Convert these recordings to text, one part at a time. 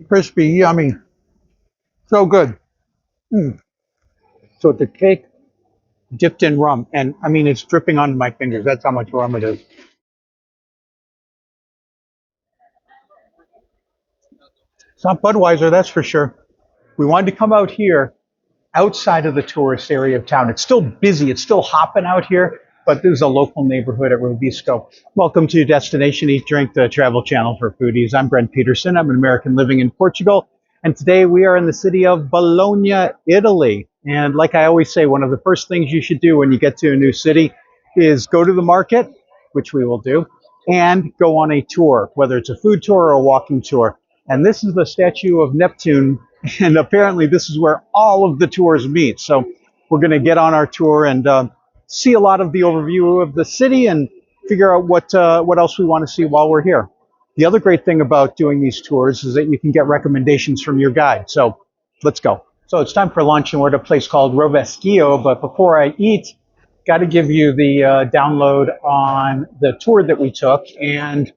Crispy, yummy, so good. Mm. So it's a cake dipped in rum, and I mean it's dripping onto my fingers. That's how much rum it is. It's not Budweiser, that's for sure. We wanted to come out here outside of the tourist area of town. It's still busy, it's still hopping out here, but there's a local neighborhood at Robisco. Welcome to Destination Eat Drink, the travel channel for foodies. I'm Brent Peterson. I'm an American living in Portugal, and today we are in the city of Bologna, Italy. And like I always say, one of the first things you should do when you get to a new city is go to the market, which we will do, and go on a tour, whether it's a food tour or a walking tour. And this is the statue of Neptune, and apparently this is where all of the tours meet. So we're going to get on our tour and see a lot of the overview of the city and figure out what else we want to see while we're here. The other great thing about doing these tours is that you can get recommendations from your guide. So let's go. So it's time for lunch, and we're at a place called Rovescio. But before I eat, got to give you the download on the tour that we took, and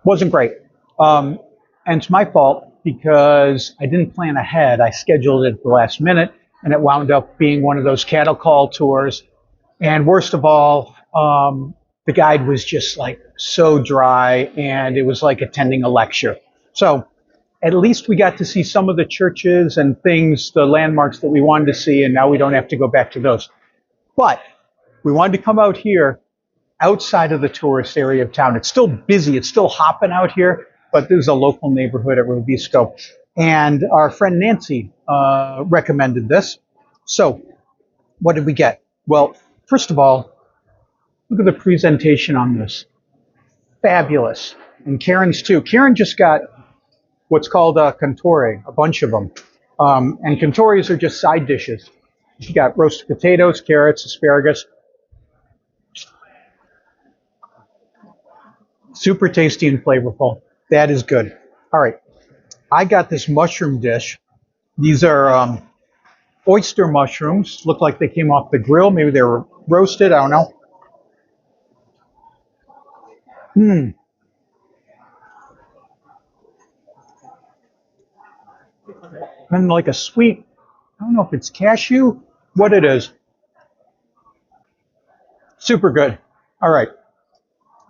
wasn't great. And it's my fault because I didn't plan ahead. I scheduled it at the last minute, and it wound up being one of those cattle call tours. And worst of all, the guide was just like so dry, and it was like attending a lecture. So at least we got to see some of the churches and things, the landmarks that we wanted to see, and now we don't have to go back to those. But we wanted to come out here outside of the tourist area of town. It's still busy, it's still hopping out here, but there's a local neighborhood at Robisco. And our friend Nancy recommended this. So what did we get? Well, first of all, look at the presentation on this. Fabulous. And Karen's too. Karen just got what's called a cantore, a bunch of them. And cantores are just side dishes. She got roasted potatoes, carrots, asparagus. Super tasty and flavorful. That is good. All right. I got this mushroom dish. These are oyster mushrooms. Look like they came off the grill. Maybe they were roasted. I don't know. Hmm. And like a sweet, I don't know if it's cashew, what it is. Super good. All right.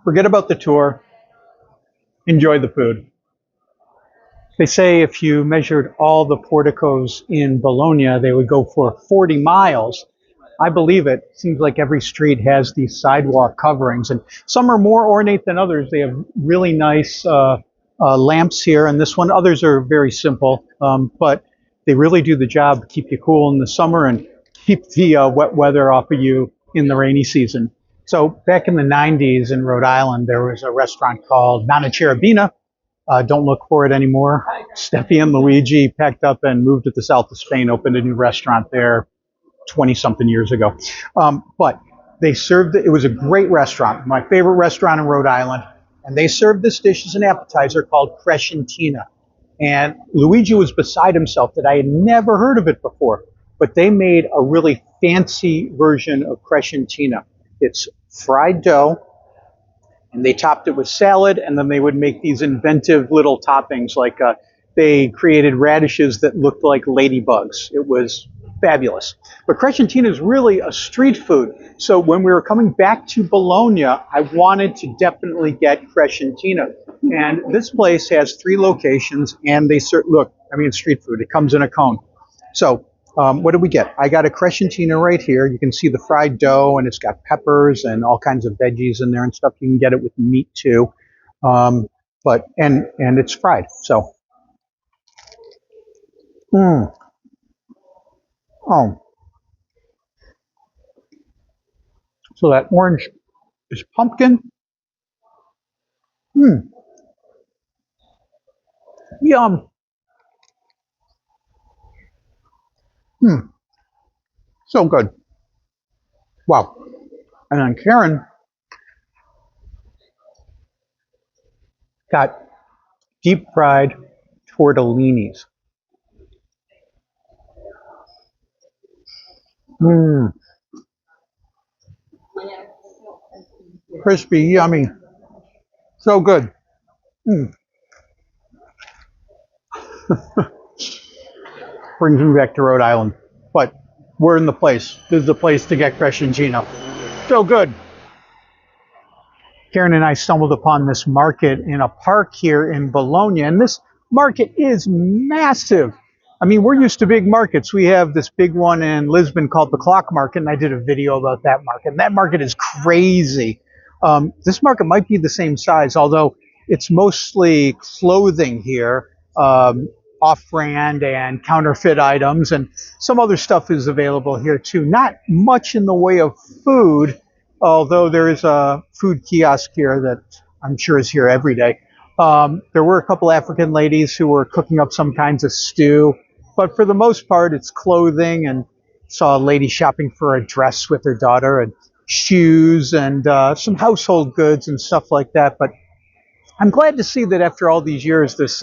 Forget about the tour. Enjoy the food. They say if you measured all the porticos in Bologna, they would go for 40 miles. I believe it. Seems like every street has these sidewalk coverings, and some are more ornate than others. They have really nice lamps here, and this one, others are very simple, but they really do the job, keep you cool in the summer and keep the wet weather off of you in the rainy season. So back in the 90s in Rhode Island, there was a restaurant called Nonna Cherubina. Don't look for it anymore. Steffi and Luigi packed up and moved to the south of Spain, opened a new restaurant there 20 something years ago. But they served it. It was a great restaurant, my favorite restaurant in Rhode Island. And they served this dish as an appetizer called crescentina. And Luigi was beside himself that I had never heard of it before. But they made a really fancy version of crescentina. It's fried dough, and they topped it with salad, and then they would make these inventive little toppings, like they created radishes that looked like ladybugs. It was fabulous. But crescentina is really a street food. So when we were coming back to Bologna, I wanted to definitely get crescentina. And this place has 3 locations, and they look, I mean, street food. It comes in a cone. So what did we get? I got a crescentina right here. You can see the fried dough, and it's got peppers and all kinds of veggies in there and stuff. You can get it with meat too, but and it's fried. So, mm, oh, so that orange is pumpkin. Mm, yum. Mm, so good. Wow. And then Karen got deep fried tortellinis. Mm, crispy, yummy. So good. Mm. Brings me back to Rhode Island. But we're in the place. This is the place to get Crescencino. So good. Karen and I stumbled upon this market in a park here in Bologna, and this market is massive. I mean, we're used to big markets. We have this big one in Lisbon called the Clock Market, and I did a video about that market. And that market is crazy. This market might be the same size, although it's mostly clothing here, off-brand and counterfeit items, and some other stuff is available here too. Not much in the way of food, although there is a food kiosk here that I'm sure is here every day. There were a couple African ladies who were cooking up some kinds of stew, but for the most part, it's clothing, and saw a lady shopping for a dress with her daughter, and shoes, and some household goods and stuff like that. But I'm glad to see that after all these years, this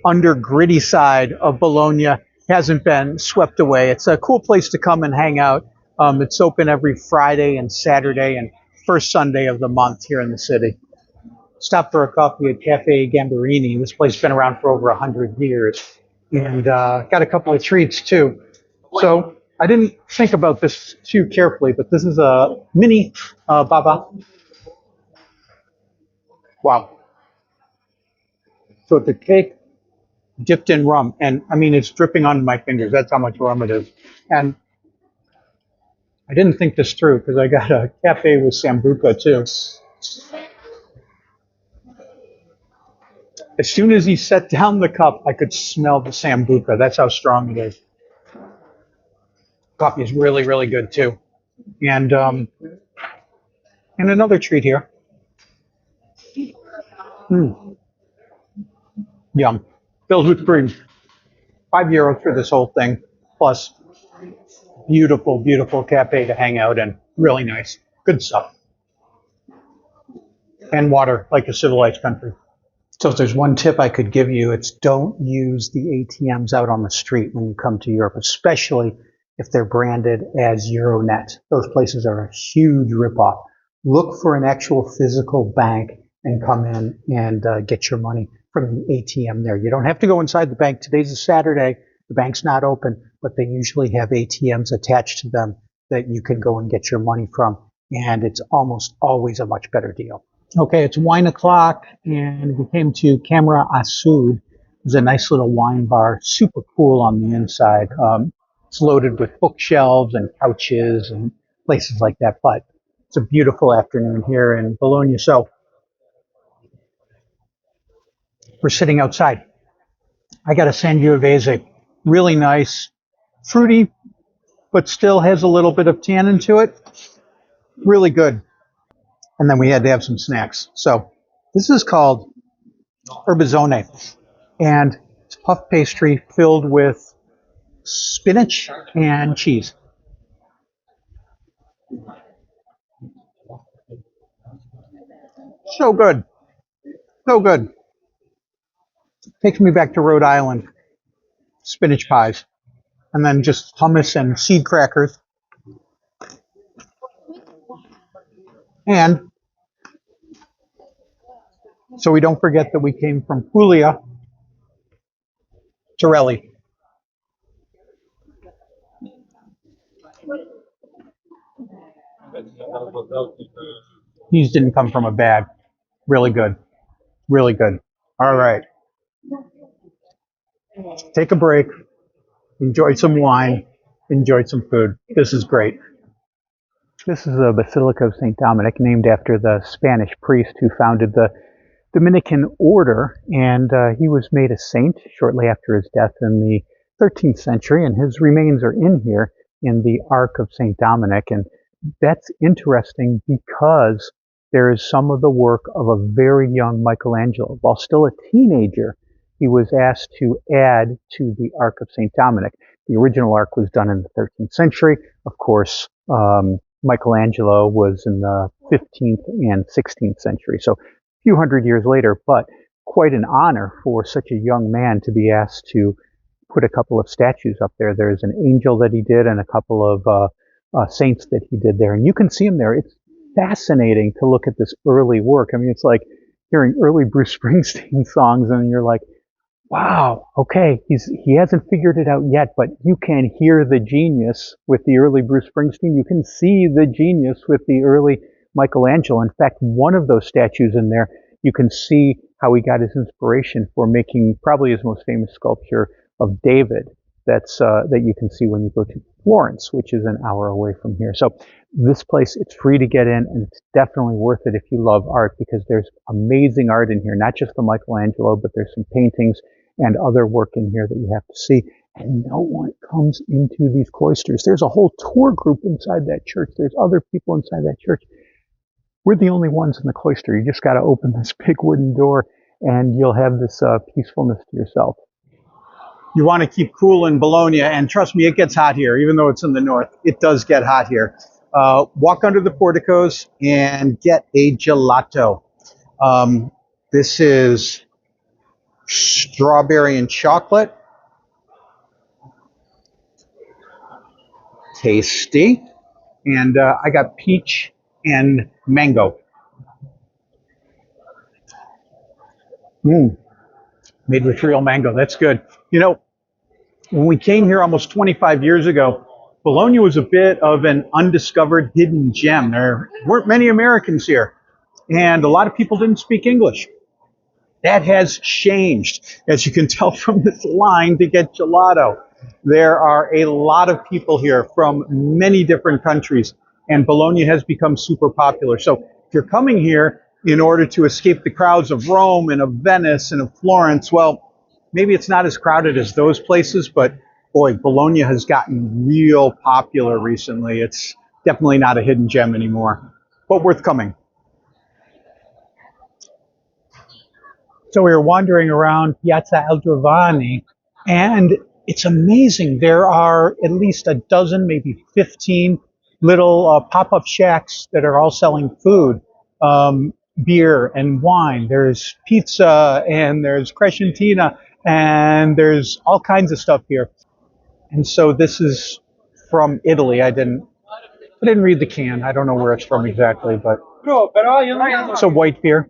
under gritty side of Bologna hasn't been swept away. It's a cool place to come and hang out. It's open every Friday and Saturday and first Sunday of the month here in the city. Stopped for a coffee at Cafe Gamberini. This place has been around for over 100 years. And got a couple of treats too. So I didn't think about this too carefully, but this is a mini baba. Wow. So it's a cake dipped in rum. And I mean, it's dripping onto my fingers. That's how much rum it is. And I didn't think this through because I got a cafe with sambuca too. As soon as he set down the cup, I could smell the sambuca. That's how strong it is. Coffee is really, really good too. And another treat here. Mm, yum. Filled with cream. €5 for this whole thing. Plus, beautiful, beautiful cafe to hang out in. Really nice. Good stuff. And water, like a civilized country. So if there's one tip I could give you, it's don't use the ATMs out on the street when you come to Europe, especially if they're branded as Euronet. Those places are a huge ripoff. Look for an actual physical bank and come in and get your money from the ATM there. You don't have to go inside the bank. Today's a Saturday. The bank's not open, but they usually have ATMs attached to them that you can go and get your money from. And it's almost always a much better deal. Okay, it's wine o'clock, and we came to Camera a Sud. It's a nice little wine bar, super cool on the inside. It's loaded with bookshelves and couches and places like that, but it's a beautiful afternoon here in Bologna. So we're sitting outside. I got a Sangiovese, really nice, fruity, but still has a little bit of tannin to it. Really good. And then we had to have some snacks. So this is called Erbizone, and it's puff pastry filled with spinach and cheese. So good. So good. Takes me back to Rhode Island. Spinach pies. And then just hummus and seed crackers. And so we don't forget that we came from Puglia, Torelli. These didn't come from a bag. Really good. Really good. All right. Take a break. Enjoy some wine. Enjoy some food. This is great. This is the Basilica of St. Dominic, named after the Spanish priest who founded the Dominican order, and he was made a saint shortly after his death in the 13th century, and his remains are in here in the Ark of St. Dominic. And that's interesting because there is some of the work of a very young Michelangelo. While still a teenager, he was asked to add to the Ark of St. Dominic. The original Ark was done in the 13th century. Of course, Michelangelo was in the 15th and 16th century, so a few hundred years later, but quite an honor for such a young man to be asked to put a couple of statues up there. There's an angel that he did and a couple of saints that he did there, and you can see them there. It's fascinating to look at this early work. I mean, it's like hearing early Bruce Springsteen songs, and you're like, Wow. Okay. He hasn't figured it out yet, but you can hear the genius with the early Bruce Springsteen. You can see the genius with the early Michelangelo. In fact, one of those statues in there, you can see how he got his inspiration for making probably his most famous sculpture of David. That you can see when you go to Florence, which is an hour away from here. So this place, it's free to get in, and it's definitely worth it if you love art because there's amazing art in here. Not just the Michelangelo, but there's some paintings and other work in here that you have to see. And no one comes into these cloisters. There's a whole tour group inside that church. There's other people inside that church. We're the only ones in the cloister. You just got to open this big wooden door and you'll have this peacefulness to yourself. You want to keep cool in Bologna, and trust me, it gets hot here, even though it's in the north. It does get hot here. Walk under the porticos and get a gelato. This is strawberry and chocolate. Tasty. And I got peach and mango. Made with real mango. That's good. You know, when we came here almost 25 years ago, Bologna was a bit of an undiscovered hidden gem. There weren't many Americans here, and a lot of people didn't speak English. That has changed, as you can tell from this line to get gelato. There are a lot of people here from many different countries, and Bologna has become super popular. So if you're coming here in order to escape the crowds of Rome and of Venice and of Florence, well, maybe it's not as crowded as those places, but boy, Bologna has gotten real popular recently. It's definitely not a hidden gem anymore, but worth coming. So we were wandering around Piazza Aldrovani, and it's amazing. There are at least a dozen, maybe 15 little pop-up shacks that are all selling food, beer and wine. There's pizza and there's crescentina and there's all kinds of stuff here. And so this is from Italy. I didn't read the can. I don't know where it's from exactly, but it's a white beer.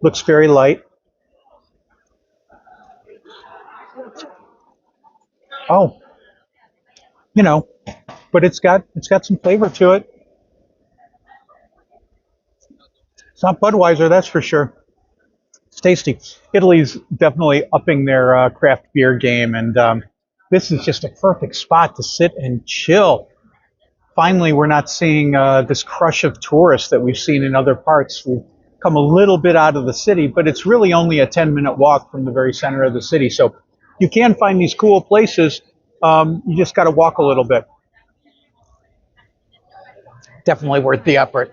Looks very light. Oh, you know, but it's got some flavor to it. It's not Budweiser, that's for sure. It's tasty. Italy's definitely upping their craft beer game, and this is just a perfect spot to sit and chill. Finally, we're not seeing this crush of tourists that we've seen in other parts. We've come a little bit out of the city, but it's really only a 10-minute walk from the very center of the city. So you can find these cool places. You just got to walk a little bit. Definitely worth the effort.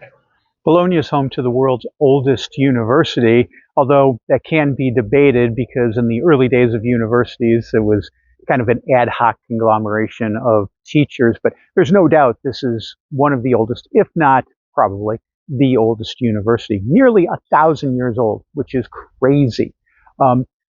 Bologna is home to the world's oldest university, although that can be debated because in the early days of universities, it was kind of an ad hoc conglomeration of teachers. But there's no doubt this is one of the oldest, if not probably the oldest university, nearly 1,000 years old, which is crazy.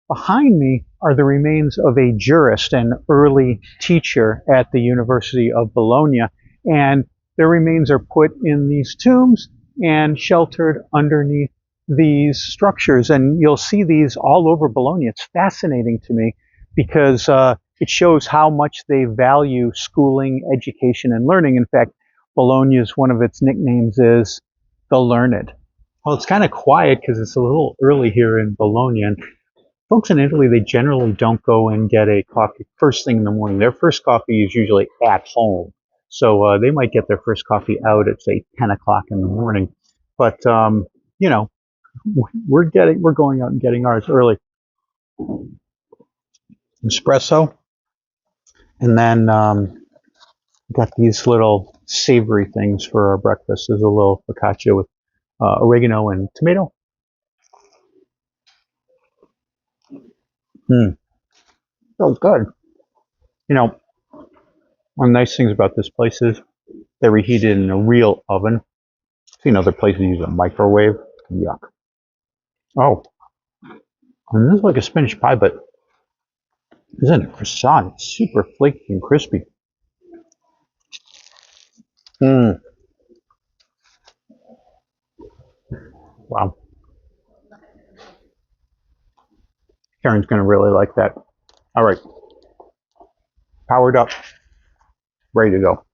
Behind me are the remains of a jurist, an early teacher at the University of Bologna, and their remains are put in these tombs and sheltered underneath these structures. And you'll see these all over Bologna. It's fascinating to me because it shows how much they value schooling, education, and learning. In fact, Bologna's one of its nicknames is the learned. Well, it's kind of quiet because it's a little early here in Bologna. And folks in Italy, they generally don't go and get a coffee first thing in the morning. Their first coffee is usually at home. So they might get their first coffee out at say 10 o'clock in the morning. But you know, we're going out and getting ours early. Espresso, and then got these little savory things for our breakfast. There's a little focaccia with oregano and tomato. So good. You know, one of the nice things about this place is they reheat it in a real oven. I've seen other places use a microwave. Yuck. Oh, and this is like a spinach pie, but isn't it croissant? It's super flaky and crispy. Wow. Karen's going to really like that. All right, powered up, ready to go.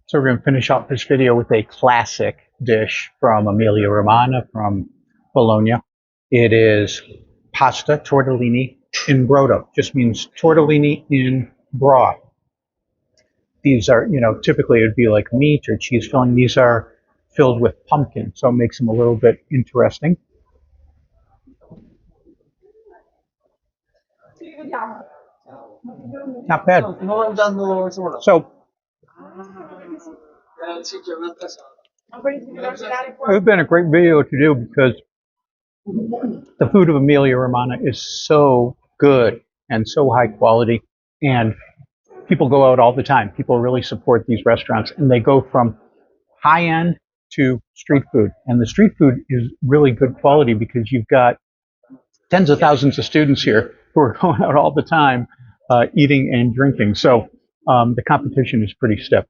So we're going to finish off this video with a classic dish from Emilia-Romagna, from Bologna. It is pasta tortellini in brodo. Just means tortellini in broth. These are, typically it'd be like meat or cheese filling. These are filled with pumpkin, so it makes them a little bit interesting. Not bad. So it would have been a great video to do because the food of Emilia-Romagna is so good and so high quality, and people go out all the time. People really support these restaurants, and they go from high end to street food. And the street food is really good quality because you've got tens of thousands of students here who are going out all the time eating and drinking. So the competition is pretty stiff.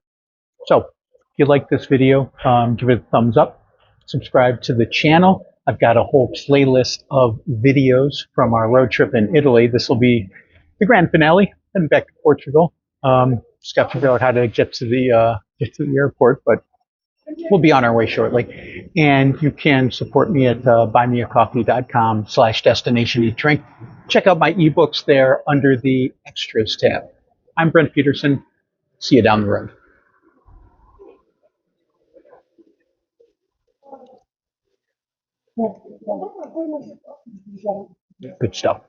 So if you like this video, give it a thumbs up. Subscribe to the channel. I've got a whole playlist of videos from our road trip in Italy. This will be the grand finale. Heading back to Portugal. Just got to figure out how to get to the airport, but we'll be on our way shortly. And you can support me at buymeacoffee.com/destination-eat-drink. Check out my ebooks there under the extras tab. I'm Brent Peterson. See you down the road. Good stuff.